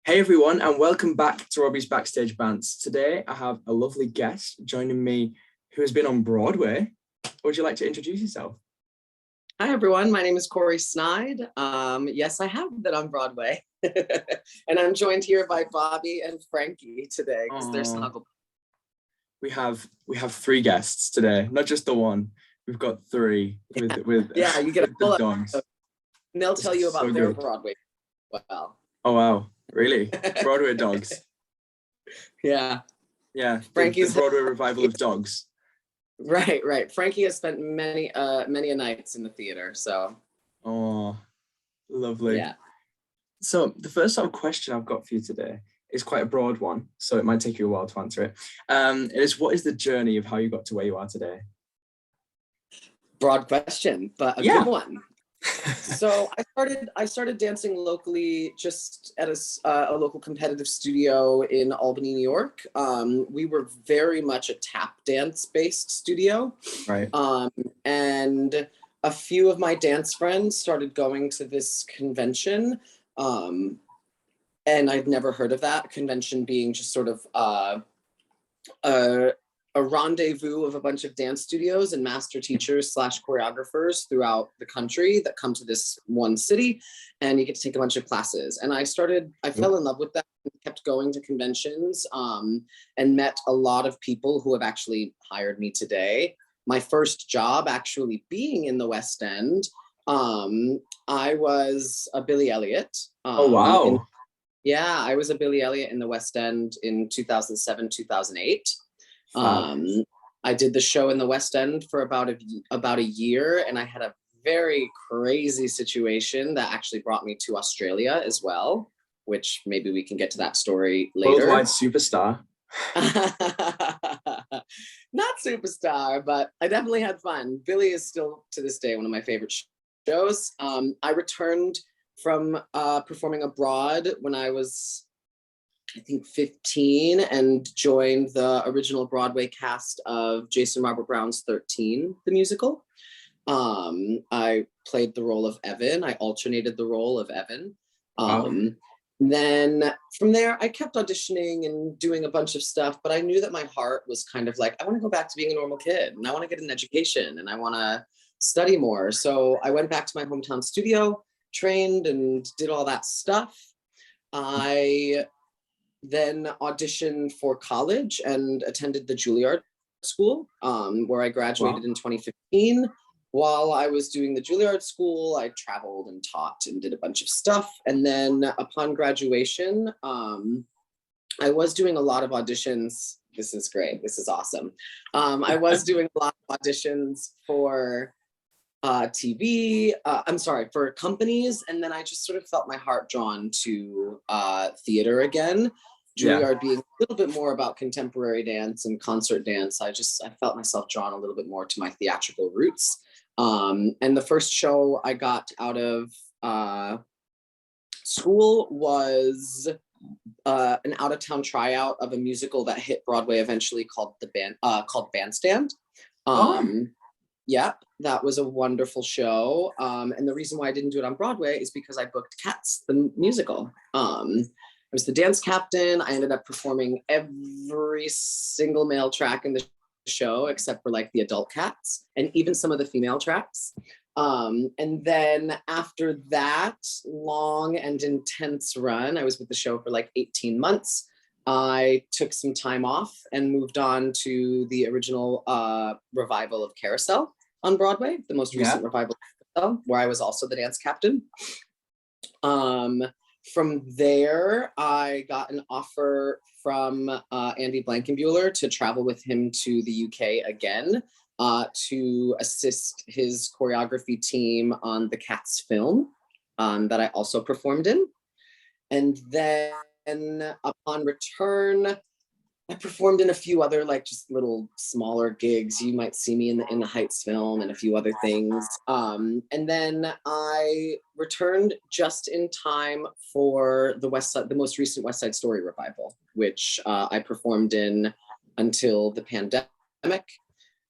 Hey everyone, and welcome back to Robbie's Backstage Bants. Today I have a lovely guest joining me who has been on Broadway. Would you like to introduce yourself? Hi everyone, my name is Corey Snide. Yes, I have been on Broadway. And I'm joined here by Bobby and Frankie today because they're snuggled. We have three guests today, not just the one. We've got three with Yeah, you get a the full dogs. and they'll tell you about their good. Broadway. Well, Oh wow, really? Broadway dogs. Yeah. Yeah, Frankie's the Broadway revival of dogs. Right. Frankie has spent many a nights in the theater, so. Oh, lovely. Yeah. So the first sort of question I've got for you today is quite a broad one, so it might take you a while to answer it. It is, what is the journey of how you got to where you are today? Broad question, but a good one. So I started dancing locally, just at a local competitive studio in Albany, New York. We were very much a tap dance based studio, right? And a few of my dance friends started going to this convention, and I'd never heard of that convention, being just sort of a rendezvous of a bunch of dance studios and master teachers / choreographers throughout the country that come to this one city, and you get to take a bunch of classes. And I fell in love with that and kept going to conventions, and met a lot of people who have actually hired me today. My first job actually being in the West End. I was a Billy Elliot. Oh, wow. I was a Billy Elliot in the West End in 2007, 2008. I did the show in the West End for about a year, and I had a very crazy situation that actually brought me to Australia as well, which maybe we can get to that story later. Worldwide superstar. Not superstar, but I definitely had fun. Billy is still to this day one of my favorite shows. I returned from performing abroad when I was, I think, 15, and joined the original Broadway cast of Jason Robert Brown's 13, the musical. I played the role of Evan. I alternated the role of Evan. Then from there, I kept auditioning and doing a bunch of stuff, but I knew that my heart was kind of like, I want to go back to being a normal kid, and I want to get an education, and I want to study more. So I went back to my hometown studio, trained, and did all that stuff. I then auditioned for college and attended the Juilliard School, where I graduated in 2015. While I was doing the Juilliard School, I traveled and taught and did a bunch of stuff. And then upon graduation, I was doing a lot of auditions. This is great. This is awesome. I was doing a lot of auditions for TV, for companies. And then I just sort of felt my heart drawn to theater again. Juilliard being a little bit more about contemporary dance and concert dance. I felt myself drawn a little bit more to my theatrical roots. And the first show I got out of school was an out-of-town tryout of a musical that hit Broadway eventually called Bandstand. Yeah, that was a wonderful show. And the reason why I didn't do it on Broadway is because I booked Cats, the musical. I was the dance captain. I ended up performing every single male track in the show, except for like the adult cats and even some of the female tracks. And then after that long and intense run, I was with the show for like 18 months. I took some time off and moved on to the original revival of Carousel on Broadway, the most recent revival, where I was also the dance captain. From there, I got an offer from Andy Blankenbuehler to travel with him to the UK again to assist his choreography team on the Cats film that I also performed in. And then upon return, I performed in a few other like just little smaller gigs. You might see me in the Heights film and a few other things. And then I returned just in time for the most recent West Side Story revival, which I performed in until the pandemic.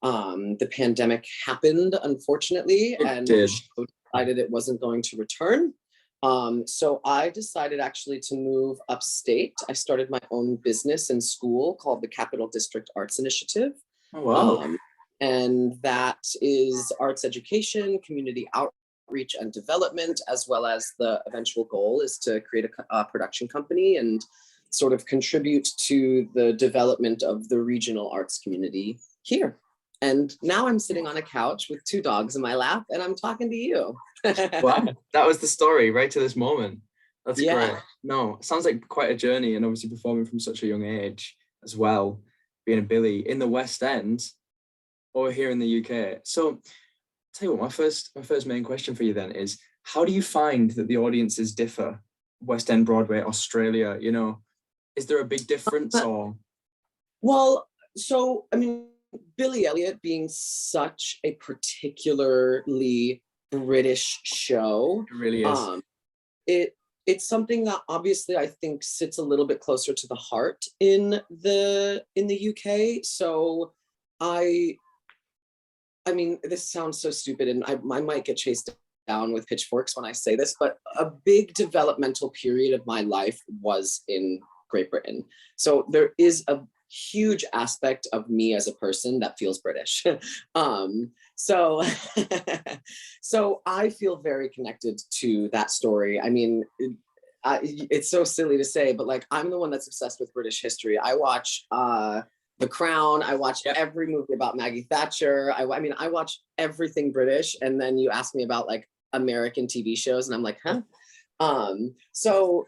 The pandemic happened, unfortunately, and the show decided it wasn't going to return. So I decided actually to move upstate. I started my own business in school called the Capital District Arts Initiative. Oh, wow. And that is arts education, community outreach and development, as well as the eventual goal is to create a production company and sort of contribute to the development of the regional arts community here. And now I'm sitting on a couch with 2 dogs in my lap and I'm talking to you. Wow, that was the story right to this moment. That's Yeah. great. No, sounds like quite a journey, and obviously performing from such a young age as well, being a Billy in the West End or here in the UK. So tell you what, my first main question for you then is, how do you find that the audiences differ? West End, Broadway, Australia, you know, is there a big difference or? Well, so I mean, Billy Elliot being such a particularly British show, It really is. It's something that obviously I think sits a little bit closer to the heart in the UK. So I mean, this sounds so stupid, and I might get chased down with pitchforks when I say this, but a big developmental period of my life was in Great Britain. So there is a huge aspect of me as a person that feels British. So so I feel very connected to that story. I mean, it's so silly to say, but like I'm the one that's obsessed with British history. I watch The Crown. I watch every movie about Maggie Thatcher. I mean, I watch everything British. And then you ask me about like American TV shows, and I'm like, huh? So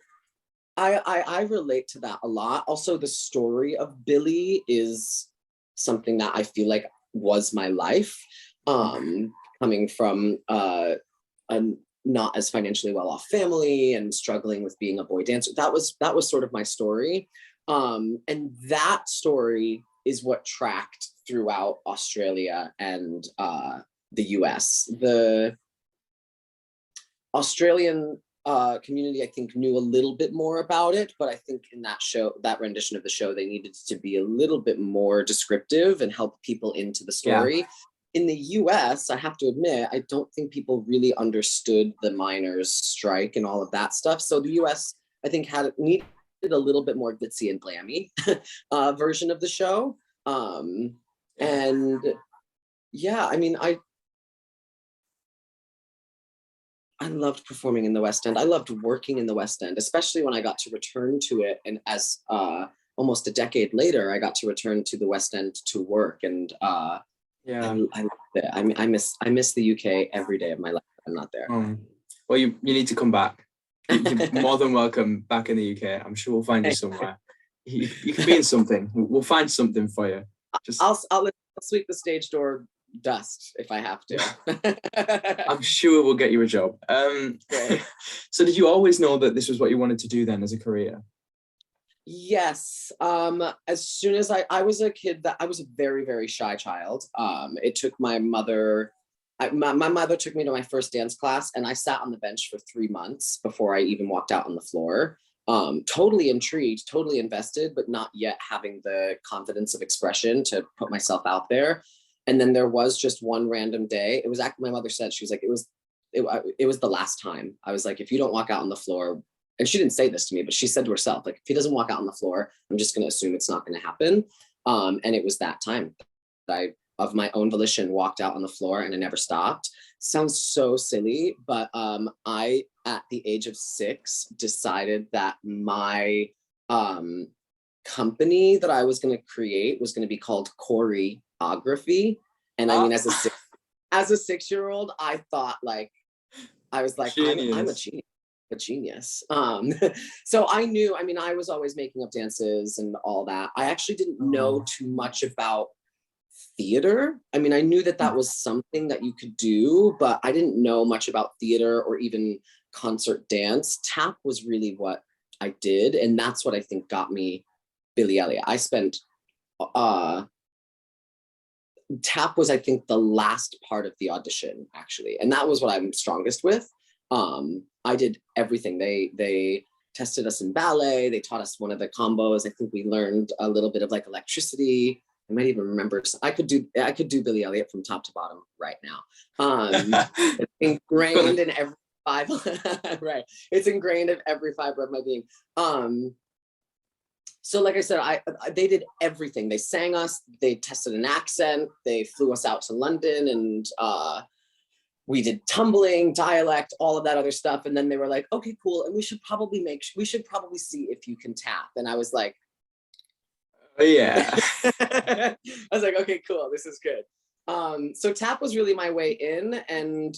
I relate to that a lot. Also, the story of Billy is something that I feel like was my life. Coming from a not as financially well-off family and struggling with being a boy dancer. That was sort of my story. And that story is what tracked throughout Australia and the US. The Australian community, I think, knew a little bit more about it, but I think in that show, that rendition of the show, they needed to be a little bit more descriptive and help people into the story. Yeah. In the US, I have to admit, I don't think people really understood the miners' strike and all of that stuff. So the US, I think, needed a little bit more glitzy and glammy version of the show. And yeah, I mean, I loved performing in the West End. I loved working in the West End, especially when I got to return to it. And as almost a decade later, I got to return to the West End to work. And I loved it. I mean, I miss the UK every day of my life. I'm not there. Well, you need to come back. You're more than welcome back in the UK. I'm sure we'll find you somewhere. You can be in something. We'll find something for you. I'll sweep the stage door dust if I have to. I'm sure we'll get you a job. So did you always know that this was what you wanted to do then as a career? Yes. As soon as I was a kid, that I was a very, very shy child. It took my mother, my mother took me to my first dance class, and I sat on the bench for 3 months before I even walked out on the floor. Totally intrigued, totally invested, but not yet having the confidence of expression to put myself out there. And then there was just one random day. It was actually, my mother said, she was like, it was the last time. I was like, if you don't walk out on the floor, and she didn't say this to me, but she said to herself, like, if he doesn't walk out on the floor, I'm just going to assume it's not going to happen. And it was that time that I, of my own volition, walked out on the floor, and I never stopped. Sounds so silly, but I, at the age of 6, decided that my company that I was going to create was going to be called Choreography. And I mean, as a 6-year-old, I thought, like, I was like, I'm a genius. So I knew, I mean, I was always making up dances and all that. I actually didn't know too much about theater. I mean, I knew that was something that you could do, but I didn't know much about theater or even concert dance. Tap was really what I did. And that's what I think got me Billy Elliot. I spent, tap was, I think, the last part of the audition, actually. And that was what I'm strongest with. I did everything. They tested us in ballet. They taught us one of the combos. I think we learned a little bit of like electricity. I might even remember. I could do Billy Elliot from top to bottom right now. It's ingrained in every five, right. It's ingrained in every fiber of my being. So like I said, they did everything. They sang us, they tested an accent, they flew us out to London, and we did tumbling, dialect, all of that other stuff. And then they were like, okay, cool. And we should probably see if you can tap. And I was like, yeah. I was like, okay, cool. This is good. So tap was really my way in, and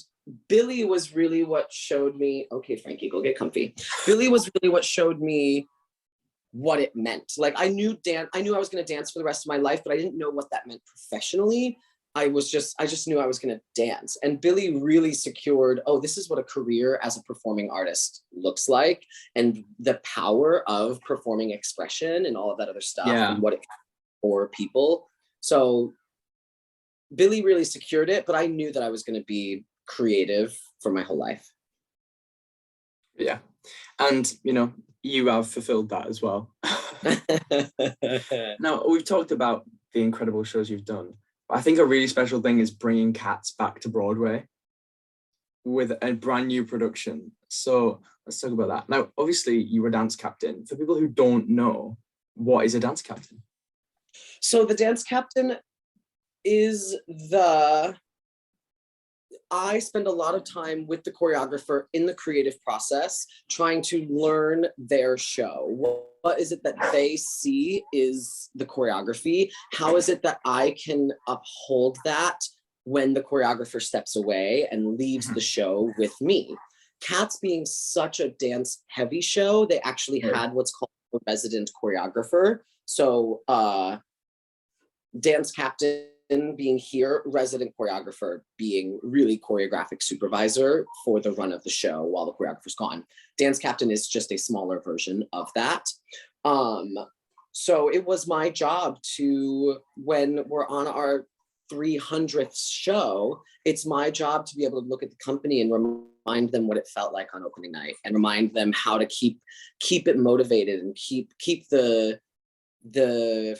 Billy was really what showed me, okay, Frankie, go get comfy. Billy was really what showed me what it meant. Like I knew I was going to dance for the rest of my life, but I didn't know what that meant professionally. I just knew I was going to dance. And Billy really secured, oh, this is what a career as a performing artist looks like, and the power of performing expression and all of that other stuff, and what it can for people. So Billy really secured it, but I knew that I was going to be creative for my whole life. Yeah. And, you know, you have fulfilled that as well. Now, we've talked about the incredible shows you've done. I think a really special thing is bringing Cats back to Broadway with a brand new production. So let's talk about that. Now, obviously, you were a dance captain. For people who don't know, what is a dance captain? So the dance captain is I spend a lot of time with the choreographer in the creative process, trying to learn their show. What is it that they see is the choreography? How is it that I can uphold that when the choreographer steps away and leaves the show with me? Cats being such a dance heavy show, they actually had what's called a resident choreographer. So dance captain being here, resident choreographer being really choreographic supervisor for the run of the show while the choreographer's gone. Dance captain is just a smaller version of that. So it was my job to, when we're on our 300th show, it's my job to be able to look at the company and remind them what it felt like on opening night, and remind them how to keep it motivated and keep the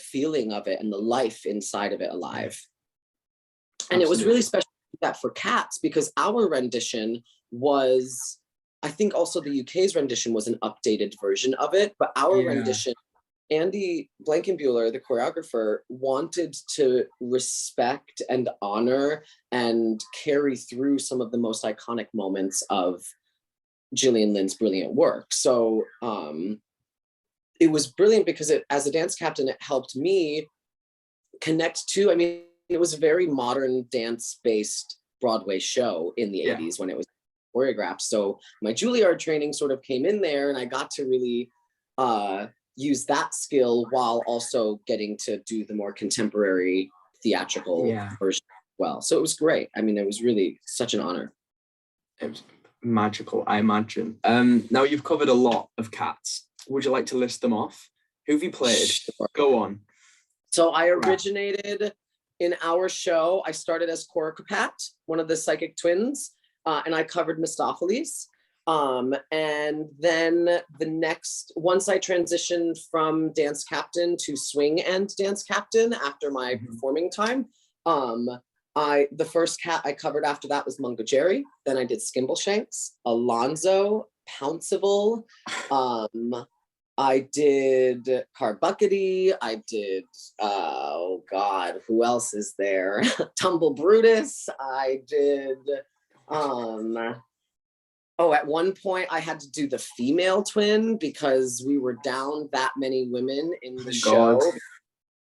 feeling of it and the life inside of it alive. And Absolutely. It was really special that for Cats, because our rendition was, I think also the UK's rendition was an updated version of it, but our rendition, Andy Blankenbuehler, the choreographer, wanted to respect and honor and carry through some of the most iconic moments of Gillian Lynn's brilliant work. So it was brilliant because as a dance captain, it helped me connect to, I mean, it was a very modern dance-based Broadway show in the 80s when it was choreographed. So my Juilliard training sort of came in there, and I got to really use that skill while also getting to do the more contemporary theatrical version as well. So it was great. I mean, it was really such an honor. It was magical, I imagine. Now you've covered a lot of Cats. Would you like to list them off? Who have you played? Sure. Go on. So I originated in our show. I started as Coricopat, one of the psychic twins, and I covered Mistopheles. And then once I transitioned from dance captain to swing and dance captain after my performing time, the first cat I covered after that was Mungo Jerry. Then I did Skimbleshanks, Alonzo, Pouncible. I did Carbuckety. I did, oh God, who else is there? Tumble Brutus. I did, at one point I had to do the female twin because we were down that many women in the show.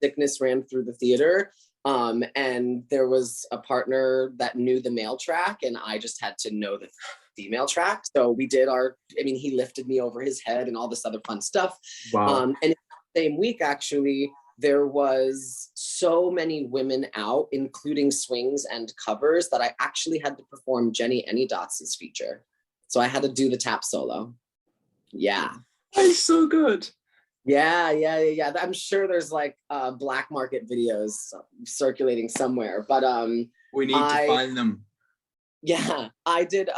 Sickness ran through the theater. And there was a partner that knew the male track, and I just had to know the female track. So we did he lifted me over his head and all this other fun stuff. Wow. And in the same week, actually, there was so many women out, including swings and covers, that I actually had to perform Jenny Anydots' feature. So I had to do the tap solo. Yeah. That's so good. Yeah. I'm sure there's like black market videos circulating somewhere, but we need to find them. Yeah, I did.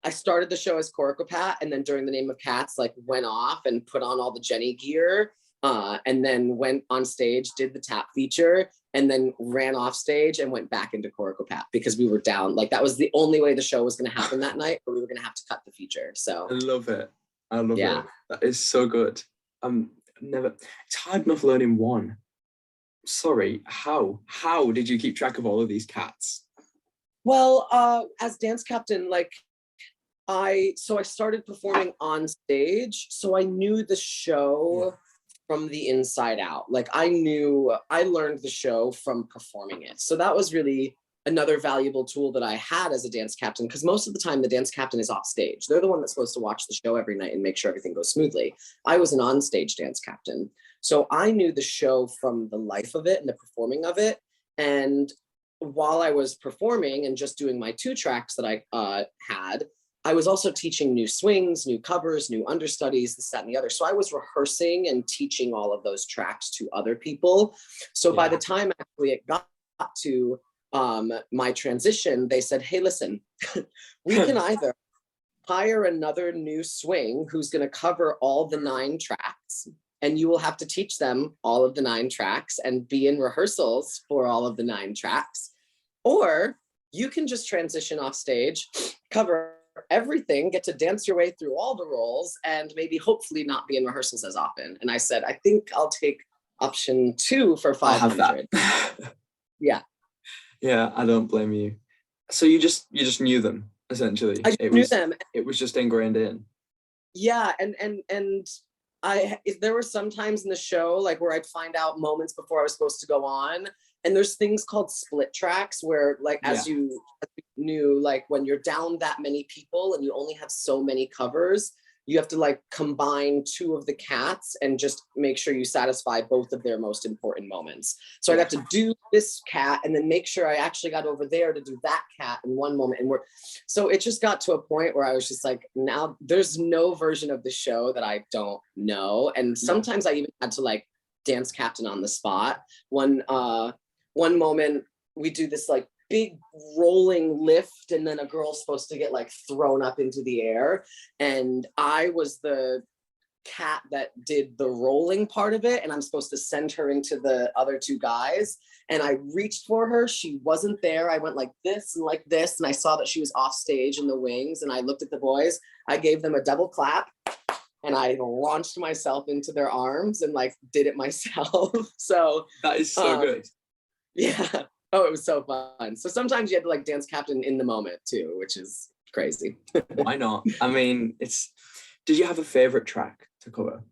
I started the show as Coricopat, and then during the name of Cats, like went off and put on all the Jenny gear. and then went on stage, did the tap feature, and then ran off stage and went back into Coricopat because we were down. Like that was the only way the show was going to happen that night, or we were going to have to cut the feature. So I love it. I love yeah. it. That is so good. It's hard enough learning one. Sorry, how did you keep track of all of these cats? Well, as dance captain, like I started performing on stage, so I knew the show from the inside out. Like I learned the show from performing it. So that was really another valuable tool that I had as a dance captain, because most of the time the dance captain is off stage. They're the one that's supposed to watch the show every night and make sure everything goes smoothly. I was an on-stage dance captain. So I knew the show from the life of it and the performing of it. And while I was performing and just doing my 2 tracks that I had, I was also teaching new swings, new covers, new understudies, this, that, and the other. So I was rehearsing and teaching all of those tracks to other people. So by the time actually it got to my transition, they said, hey, listen, we can either hire another new swing who's going to cover all the 9 tracks, and you will have to teach them all of the 9 tracks and be in rehearsals for all of the 9 tracks. Or you can just transition off stage, cover everything, get to dance your way through all the roles, and maybe hopefully not be in rehearsals as often. And I said, I think I'll take option 2 for 500. Yeah. Yeah, I don't blame you. So you just knew them, essentially. I knew them. It was just ingrained in. Yeah, and there were some times in the show like where I'd find out moments before I was supposed to go on, and there's things called split tracks where, like, as you knew, like when you're down that many people and you only have so many covers, you have to like combine 2 of the cats and just make sure you satisfy both of their most important moments. So I'd have to do this cat and then make sure I actually got over there to do that cat in one moment. And so it just got to a point where I was just like, now there's no version of the show that I don't know. And sometimes I even had to like dance captain on the spot. One moment we do this like big rolling lift, and then a girl's supposed to get like thrown up into the air, and I was the cat that did the rolling part of it, and I'm supposed to send her into the other 2 guys, and I reached for her, she wasn't there, I went like this, and I saw that she was off stage in the wings, and I looked at the boys, I gave them a double clap, and I launched myself into their arms and like did it myself. So that is so good. Yeah. Oh, it was so fun. So sometimes you had to like dance captain in the moment too, which is crazy. Why not? I mean, did you have a favorite track to cover?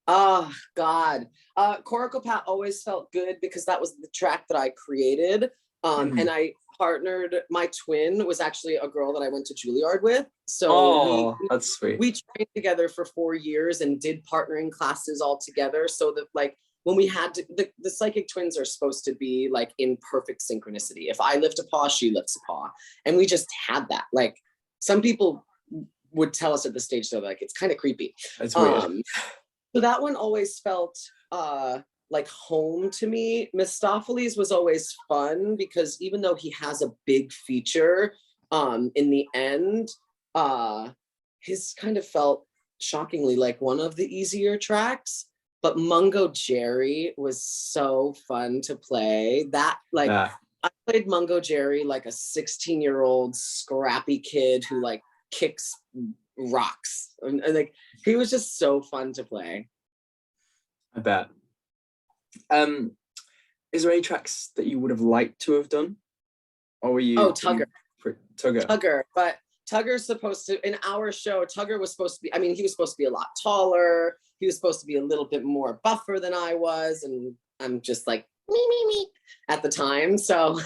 Oh God. Coricopat always felt good because that was the track that I created. And I partnered, my twin was actually a girl that I went to Juilliard with. So that's sweet. We trained together for 4 years and did partnering classes all together, so that like when we had to, the psychic twins are supposed to be like in perfect synchronicity. If I lift a paw, she lifts a paw. And we just had that. Like some people would tell us at the stage, though, like, it's kind of creepy. That's weird. So that one always felt like home to me. Mistopheles was always fun because even though he has a big feature, in the end, his kind of felt shockingly like one of the easier tracks. But Mungo Jerry was so fun to play. That like I played Mungo Jerry like a 16-year-old scrappy kid who like kicks rocks, and like he was just so fun to play. I bet. Is there any tracks that you would have liked to have done, or were you? Tugger. Tugger. But Tugger's supposed to, in our show, Tugger was supposed to be, I mean, he was supposed to be a lot taller. He was supposed to be a little bit more buffer than I was. And I'm just like, me at the time. So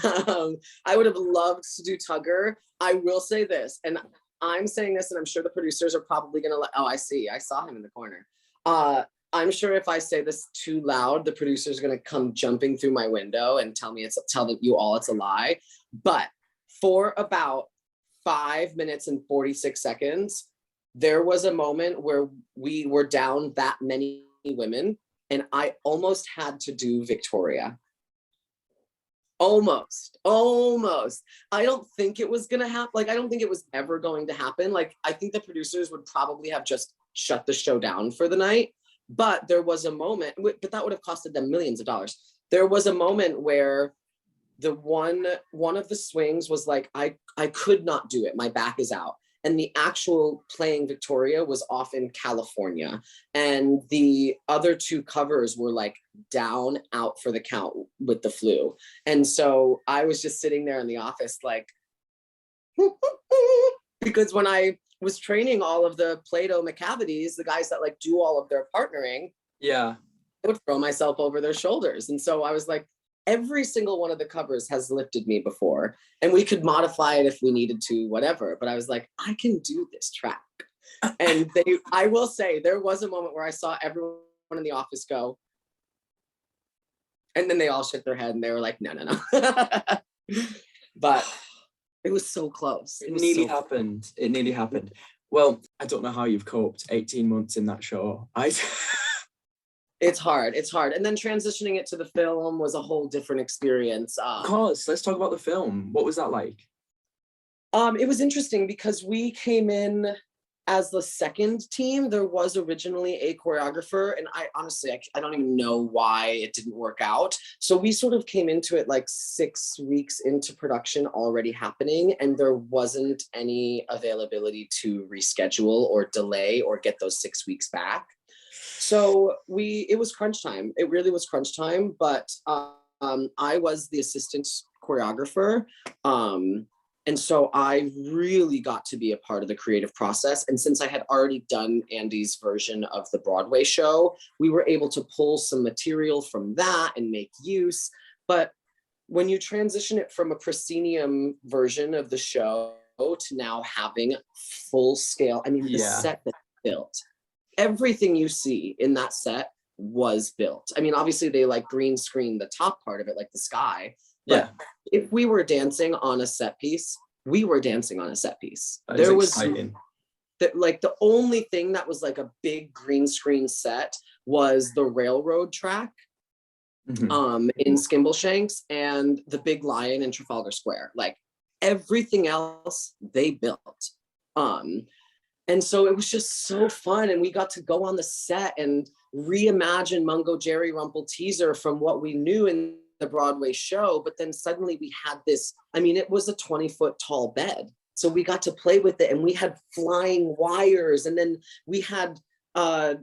I would have loved to do Tugger. I will say this, and I'm saying this, and I'm sure the producers are probably going to I saw him in the corner. I'm sure if I say this too loud, the producer's going to come jumping through my window and tell you all it's a lie. But for about 5 minutes and 46 seconds, there was a moment where we were down that many women, and I almost had to do Victoria. Almost. I don't think it was gonna happen. Like, I don't think it was ever going to happen. Like, I think the producers would probably have just shut the show down for the night. But there was a moment, but that would have costed them millions of dollars. There was a moment where the one of the swings was like, I could not do it. My back is out. And the actual playing Victoria was off in California. And the other two covers were like down, out for the count with the flu. And so I was just sitting there in the office like, because when I was training all of the Plato McCavities, the guys that like do all of their partnering, Yeah. I would throw myself over their shoulders. And so I was like, every single one of the covers has lifted me before, and we could modify it if we needed to, whatever. But I was like, I can do this track. And I will say, there was a moment where I saw everyone in the office go, and then they all shook their head and they were like, no. But it was so close. It nearly happened. It nearly happened. Well, I don't know how you've coped 18 months in that show. It's hard. And then transitioning it to the film was a whole different experience. Of course, let's talk about the film. What was that like? It was interesting because we came in as the second team. There was originally a choreographer, and I honestly, I don't even know why it didn't work out. So we sort of came into it like 6 weeks into production already happening, and there wasn't any availability to reschedule or delay or get those 6 weeks back. So it was crunch time. It really was crunch time, but I was the assistant choreographer. And so I really got to be a part of the creative process. And since I had already done Andy's version of the Broadway show, we were able to pull some material from that and make use. But when you transition it from a proscenium version of the show to now having full scale, I mean, the set that's built, everything you see in that set was built. I mean, obviously they like green screen the top part of it, like the sky. But if we were dancing on a set piece, we were dancing on a set piece. There was the only thing that was like a big green screen set was the railroad track in Skimbleshanks and the big lion in Trafalgar Square. Like everything else they built. And so it was just so fun. And we got to go on the set and reimagine Mungo Jerry Rumple Teaser from what we knew in the Broadway show. But then suddenly we had this, I mean, it was a 20-foot tall bed. So we got to play with it, and we had flying wires. And then we had a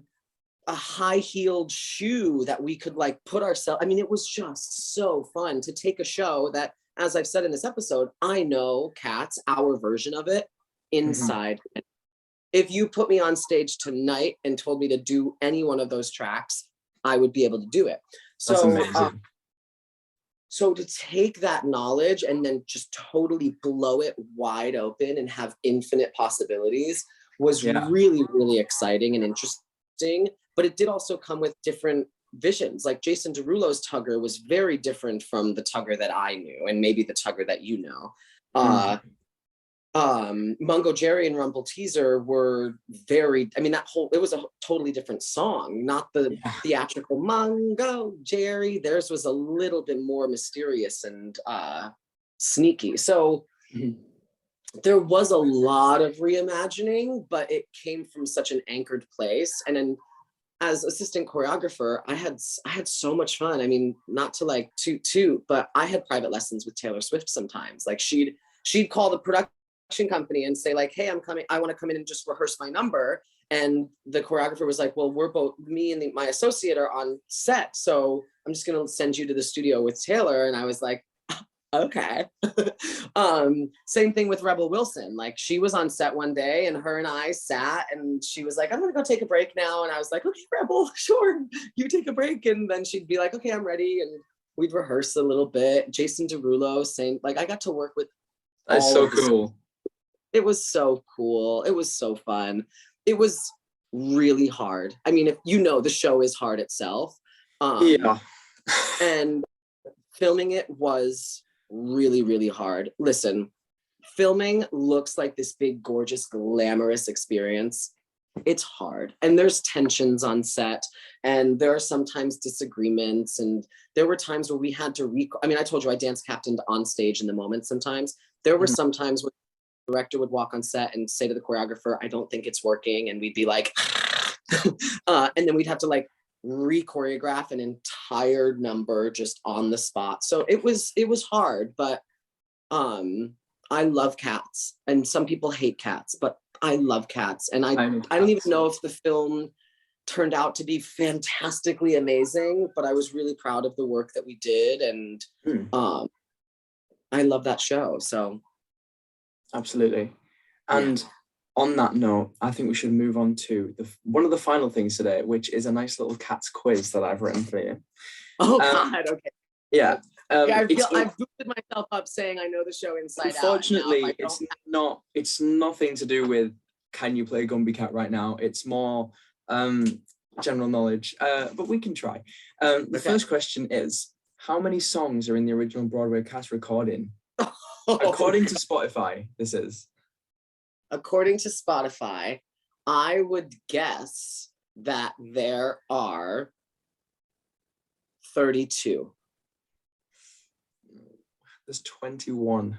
high-heeled shoe that we could like put ourselves. I mean, it was just so fun to take a show that, as I've said in this episode, I know Cats, our version of it, inside. If you put me on stage tonight and told me to do any one of those tracks, I would be able to do it. So, so to take that knowledge and then just totally blow it wide open and have infinite possibilities was really, really exciting and interesting. But it did also come with different visions. Like Jason Derulo's Tugger was very different from the Tugger that I knew, and maybe the Tugger that you know. Mungo Jerry and Rumple Teaser were very, I mean, it was a totally different song, not the theatrical Mungo Jerry. Theirs was a little bit more mysterious and sneaky. So there was a lot of reimagining, but it came from such an anchored place. And then as assistant choreographer, I had so much fun. I mean, not to like toot, but I had private lessons with Taylor Swift sometimes. Like she'd call the production company and say like, hey, I'm coming, I want to come in and just rehearse my number. And the choreographer was like, well, we're both, me and my associate are on set, so I'm just going to send you to the studio with Taylor. And I was like, okay. Same thing with Rebel Wilson. Like she was on set one day and her and I sat, and she was like, I'm gonna go take a break now. And I was like, okay, Rebel, sure, you take a break. And then she'd be like, okay, I'm ready. And we'd rehearse a little bit. Jason Derulo, same, like I got to work with. That's so cool. It was so cool. It was so fun. It was really hard. I mean, if you know, the show is hard itself. And filming it was really, really hard. Listen, filming looks like this big, gorgeous, glamorous experience. It's hard. And there's tensions on set. And there are sometimes disagreements. And there were times where we had to I mean, I told you I dance captained on stage in the moment sometimes. There were some times where the director would walk on set and say to the choreographer, I don't think it's working. And we'd be like, And then we'd have to like re-choreograph an entire number just on the spot. So it was hard, but I love cats, and some people hate cats, but I love cats. And I don't even know if the film turned out to be fantastically amazing, but I was really proud of the work that we did, and I love that show. So absolutely. And on that note, I think we should move on to one of the final things today, which is a nice little cats quiz that I've written for you. Oh God, okay. Yeah. I've boosted myself up saying I know the show inside unfortunately, out. Unfortunately, it's nothing to do with can you play Gumby Cat right now. It's more general knowledge, but we can try. The first question is, how many songs are in the original Broadway cast recording? According to Spotify, this is. According to Spotify, I would guess that there are 32. There's 21.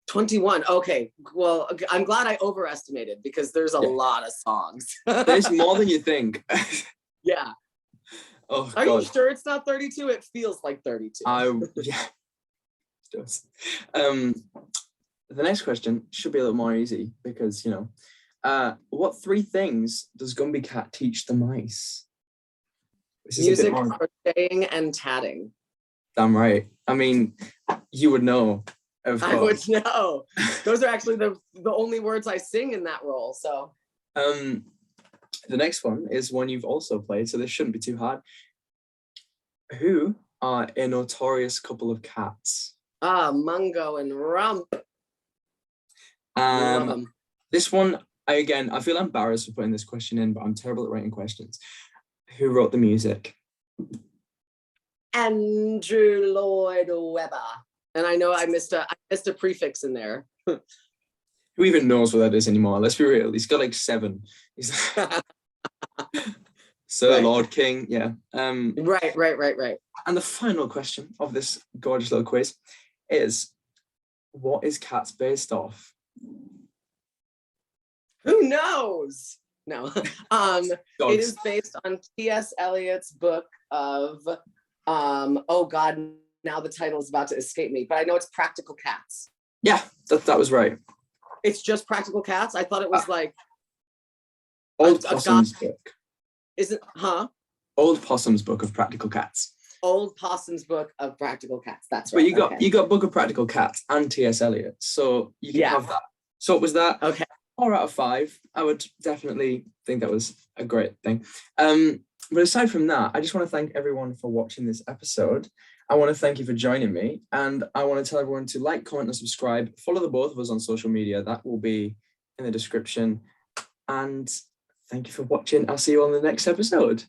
21. Okay. Well, I'm glad I overestimated because there's a lot of songs. There's more than you think. Yeah. Oh, Are God. you sure it's not 32? It feels like 32. Yeah. It does. The next question should be a little more easy because, what 3 things does Gumby Cat teach the mice? Music, crocheting, and tatting. Damn right. I mean, you would know. Of course. I would know. Those are actually the only words I sing in that role. So. The next one is one you've also played, so this shouldn't be too hard. Who are a notorious couple of cats? Mungo and Rump. This one, I feel embarrassed for putting this question in, but I'm terrible at writing questions. Who wrote the music? Andrew Lloyd Webber. And I know I missed a prefix in there. Who even knows what that is anymore? Let's be real. He's got like 7. Sir Right. Lord King, yeah. Right. And the final question of this gorgeous little quiz is, what is Cats based off? Who knows? No. It is based on T.S. Eliot's book of oh God, now the title is about to escape me, but I know it's Practical Cats. Yeah, that was right. It's just Practical Cats? I thought it was like Old Possum's book. Isn't, huh? Old Possum's book of Practical Cats. Old Possum's book of Practical Cats. That's right. But you got Book of Practical Cats and T.S. Eliot, so you can have that. So it was that. Okay. 4 out of 5. I would definitely think that was a great thing. But aside from that, I just want to thank everyone for watching this episode. I want to thank you for joining me, and I want to tell everyone to like, comment, and subscribe. Follow the both of us on social media. That will be in the description. And thank you for watching. I'll see you on the next episode.